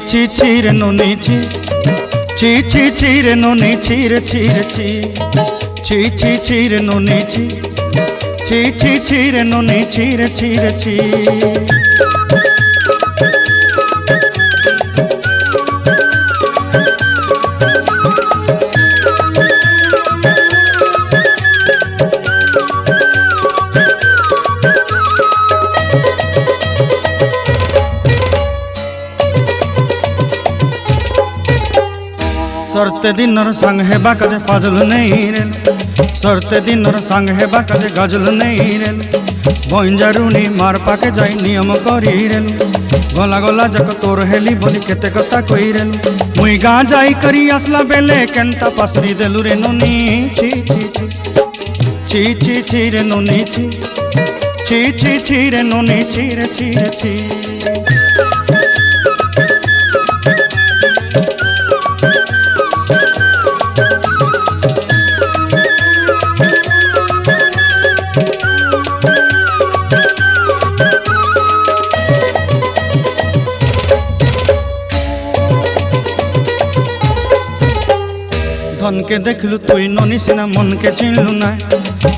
ছি ছি রে নুনি ছি ছি ছি ছি রে নুনি ছি রে ছি রে ছি ছি ছি ছি রে নুনি ছি ছি ছি ছি রে নুনি ছি রে ছি রে ছি। सरते दिनर संग हेबा काजे फाजल नहीं रेल सरते दिनर संग हेबा काजे गजल नहीं रेल बंजारुनी मार पाके जाई नियम करी रेल गला गला जक तोर हेली बोली केते कथा कई रेल मुई गाँ जाई करी आसला बेले केंता पासरी देलु रे नुनी छी छी छी छी छी छी रे नुनी छी छी छी छी रे नुनी छी रे छी रे छी। धन के देखलु तुई ननी सिना मन के चिन्हलु नाय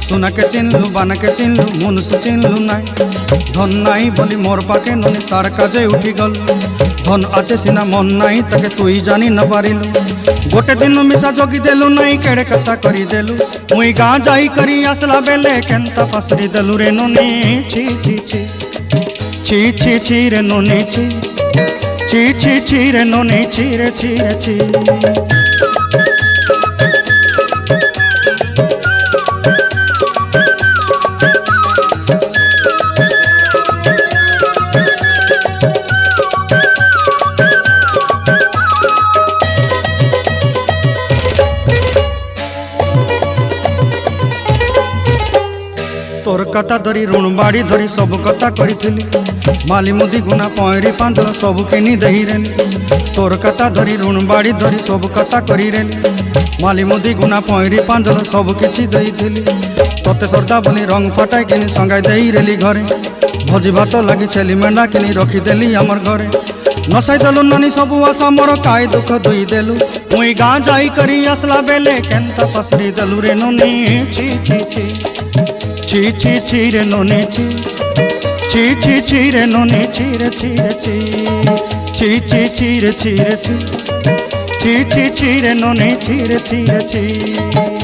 सोना के चिन्हलु बाना के चिन्हलु मुनुष चिन्हलु नाय धन नाई बोली मोर पाके ननी तार काजे उठी गल धन आचे सिना मन नाई ताके तुई जानी न पारिलु गोटे दिन मिसा जोगी देलु नाई केड़े कथा करी देलु मुई गाँ जाई करी आसला बेले केंता पासरी देलु रे ननी छी छी छी छी छी छी रे ननी छी छी छी छी रे ननी छी रे छी रे छी। तोर कथा धरी ऋण बाड़ी धरी सब कथा करी माली मुदी गुना पहरी पांदल सब किनी दही रेली तोर कथा धरी ऋण बाड़ी धरी सब कथा करी रेली माली मुदी गुना पहरी पांदल सब किछि दही तोते सरदा बोली रंग फटाई किनी संगाई दही रेली घरे भोजी भात लगी छेली मेंढा किनी रखीदेली आमर घरे नसाई देलु नानी सबू आशा मोर काय दुख दुई देलु मुई गाँ जाई करी आसला बेले केंता पसरी देलु रे नुनी छी छी छी छी छी छी रे नुनी छी छी छी छी रे नुनी छी रे छी रे छी छी छी छी रे छी रे छी छी छी छी रे नुनी छी रे छी रे छी।